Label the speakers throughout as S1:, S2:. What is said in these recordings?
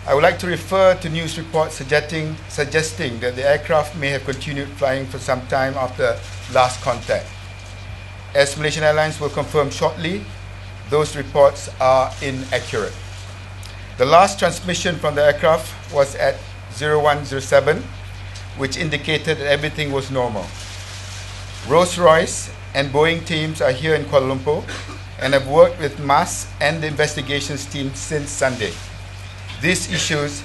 S1: I would like to refer to news reports suggesting that the aircraft may have continued flying for some time after last contact. As Malaysian Airlines will confirm shortly, those reports are inaccurate. The last transmission from the aircraft was at 0107, which indicated that everything was normal. Rolls-Royce and Boeing teams are here in Kuala Lumpur and have worked with MAS and the investigations team since Sunday. These issues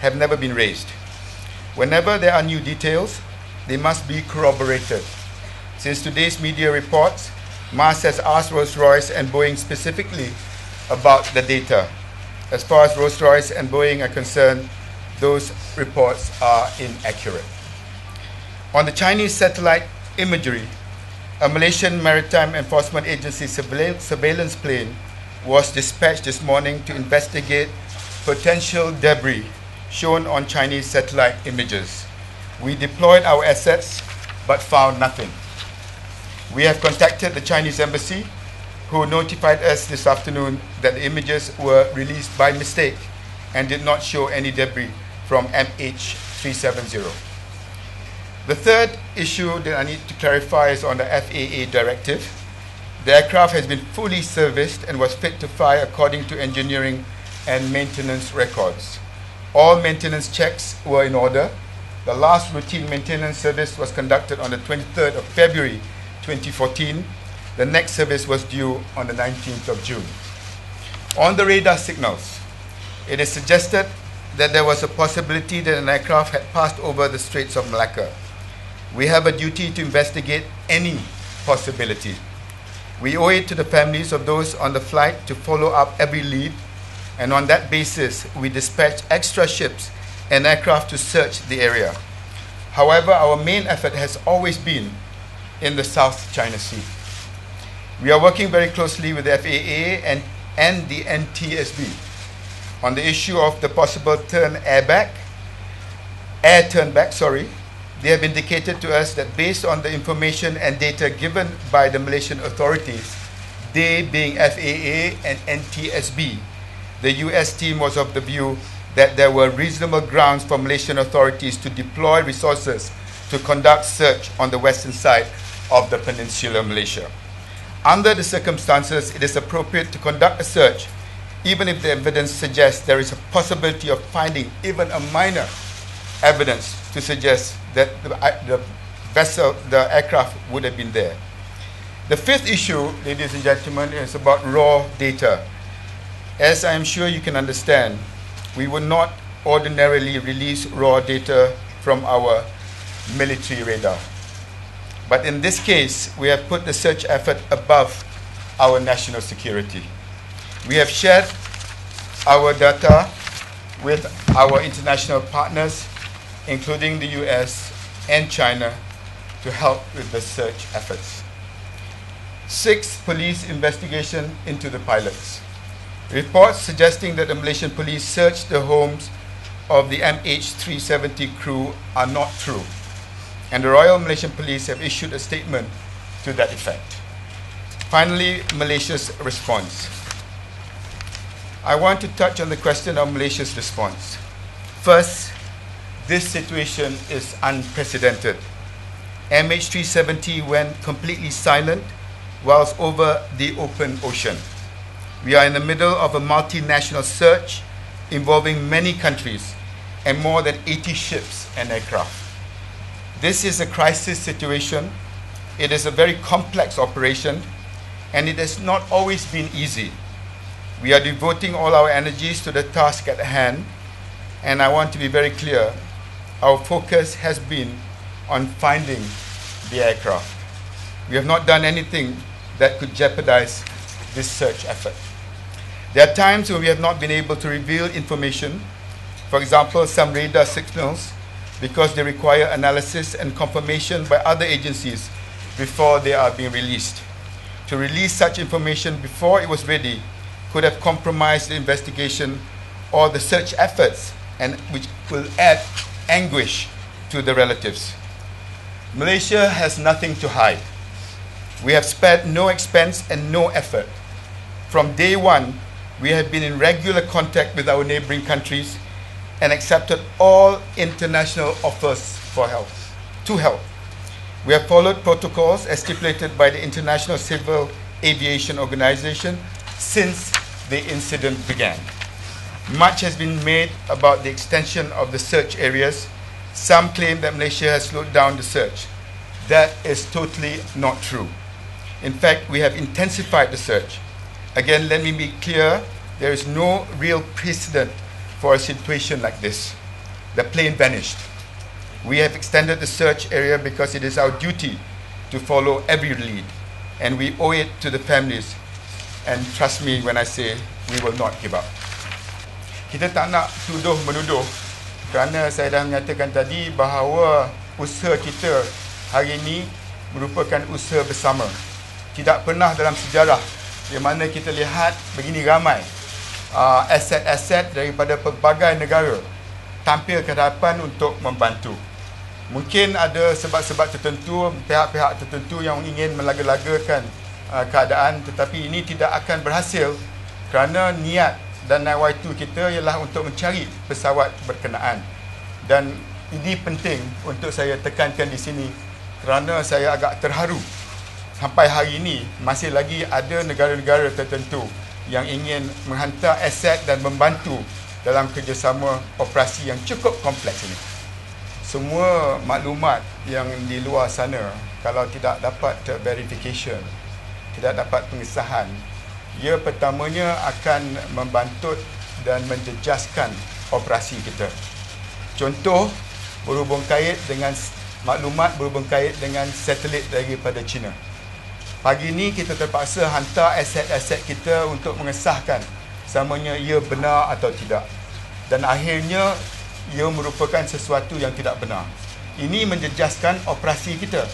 S1: have never been raised. Whenever there are new details, they must be corroborated. Since today's media reports, MAS has asked Rolls-Royce and Boeing specifically about the data. As far as Rolls-Royce and Boeing are concerned, those reports are inaccurate. On the Chinese satellite imagery, a Malaysian Maritime Enforcement Agency surveillance plane was dispatched this morning to investigate potential debris shown on Chinese satellite images. We deployed our assets but found nothing. We have contacted the Chinese embassy, who notified us this afternoon that the images were released by mistake and did not show any debris from MH370. The third issue that I need to clarify is on the FAA directive. The aircraft has been fully serviced and was fit to fly according to engineering and maintenance records. All maintenance checks were in order. The last routine maintenance service was conducted on the 23rd of February 2014. The next service was due on the 19th of June. On the radar signals, it is suggested that there was a possibility that an aircraft had passed over the Straits of Malacca. We have a duty to investigate any possibility. We owe it to the families of those on the flight to follow up every lead, and on that basis, we dispatched extra ships and aircraft to search the area. However, our main effort has always been in the South China Sea. We are working very closely with the FAA and the NTSB on the issue of the possible air turnback. They have indicated to us that based on the information and data given by the Malaysian authorities, they being FAA and NTSB, the US team was of the view that there were reasonable grounds for Malaysian authorities to deploy resources to conduct search on the western side of the peninsular Malaysia. Under the circumstances, it is appropriate to conduct a search, even if the evidence suggests there is a possibility of finding even a minor evidence to suggest that the aircraft would have been there. The fifth issue, ladies and gentlemen, is about raw data. As I am sure you can understand, we would not ordinarily release raw data from our military radar. But in this case, we have put the search effort above our national security. We have shared our data with our international partners, including the US and China, to help with the search efforts. 6, police investigation into the pilots. Reports suggesting that the Malaysian police searched the homes of the MH370 crew are not true, and the Royal Malaysian Police have issued a statement to that effect. Finally, Malaysia's response. I want to touch on the question of Malaysia's response. First, this situation is unprecedented. MH370 went completely silent whilst over the open ocean. We are in the middle of a multinational search involving many countries and more than 80 ships and aircraft. This is a crisis situation. It is a very complex operation, and it has not always been easy. We are devoting all our energies to the task at hand, and I want to be very clear, our focus has been on finding the aircraft. We have not done anything that could jeopardize this search effort. There are times when we have not been able to reveal information, for example, some radar signals, because they require analysis and confirmation by other agencies before they are being released. To release such information before it was ready could have compromised the investigation or the search efforts, and which will add anguish to the relatives. Malaysia has nothing to hide. We have spared no expense and no effort. From day one, we have been in regular contact with our neighboring countries and accepted all international offers for help, to help. We have followed protocols as stipulated by the International Civil Aviation Organization since the incident began. Much has been made about the extension of the search areas. Some claim that Malaysia has slowed down the search. That is totally not true. In fact, we have intensified the search. Again, let me be clear, there is no real precedent for a situation like this. The plane vanished. We have extended the search area because it is our duty to follow every lead, and we owe it to the families. And trust me when I say we will not give up. Kita tak nak tuduh-menuduh kerana saya dah menyatakan tadi bahawa usaha kita hari ini merupakan usaha bersama. Tidak pernah dalam sejarah di mana kita lihat begini ramai aset-aset daripada pelbagai negara tampil ke hadapan untuk membantu. Mungkin ada sebab-sebab tertentu, pihak-pihak tertentu yang ingin melaga-lagakan keadaan, tetapi ini tidak akan berhasil kerana niat dan nawaitu kita ialah untuk mencari pesawat berkenaan. Dan ini penting untuk saya tekankan di sini kerana saya agak terharu. Sampai hari ini masih lagi ada negara-negara tertentu yang ingin menghantar aset dan membantu dalam kerjasama operasi yang cukup kompleks ini. Semua maklumat yang di luar sana kalau tidak dapat verification, tidak dapat pengesahan, ia pertamanya akan membantut dan menjejaskan operasi kita. Contoh, berhubung kait dengan maklumat berhubung kait dengan satelit daripada China. Pagi ini kita terpaksa hantar aset-aset kita untuk mengesahkan samanya ia benar atau tidak. Dan akhirnya ia merupakan sesuatu yang tidak benar. Ini menjejaskan operasi kita.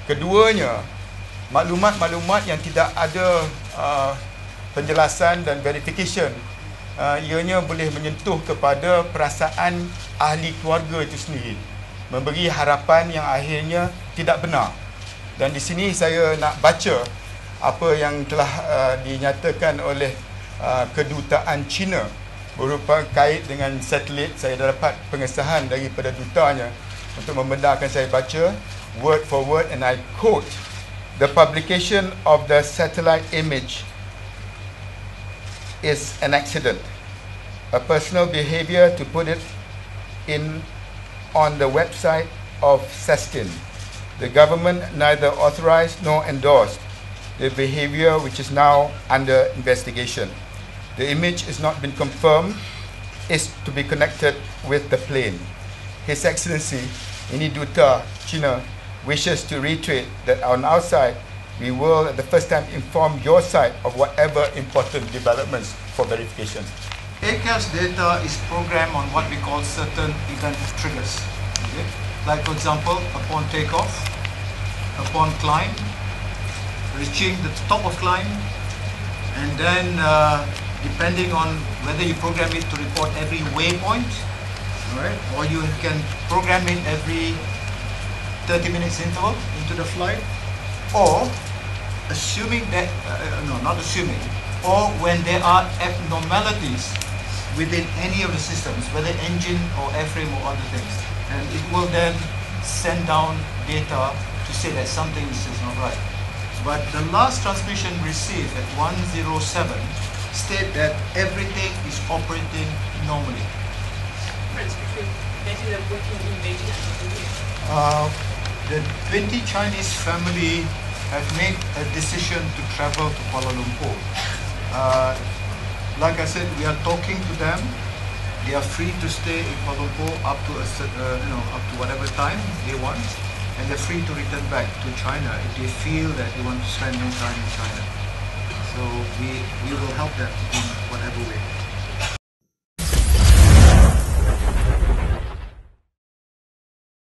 S1: Keduanya, maklumat-maklumat yang tidak ada penjelasan dan verification, ianya boleh menyentuh kepada perasaan ahli keluarga itu sendiri, memberi harapan yang akhirnya tidak benar. Dan di sini saya nak baca apa yang telah dinyatakan oleh kedutaan China berupa kait dengan satelit. Saya dah dapat pengesahan daripada dutanya untuk membenarkan saya baca word for word, and I quote, "The publication of the satellite image is an accident, a personal behavior to put it in on the website of SESTIN. The government neither authorized nor endorsed the behavior which is now under investigation. The image is not been confirmed is to be connected with the plane. His Excellency, Ini Duta China wishes to reiterate that on our side, we will at the first time inform your side of whatever important developments for verification."
S2: ACAS data is programmed on what we call certain event triggers. Okay? Like for example, upon takeoff, upon climb, reaching the top of climb, and then depending on whether you program it to report every waypoint, right, or you can program it every 30 minutes interval into the flight, or assuming that, no, not assuming, or when there are abnormalities within any of the systems, whether engine or airframe or other things, and it will then send down data to say that something is not right. But the last transmission received at 107 state that everything is operating normally. The 20 Chinese family have made a decision to travel to Kuala Lumpur. Like I said, we are talking to them. They are free to stay in Kuala Lumpur up to up to whatever time they want, and they're free to return back to China if they feel that they want to spend more time in China. So we will help them in whatever way.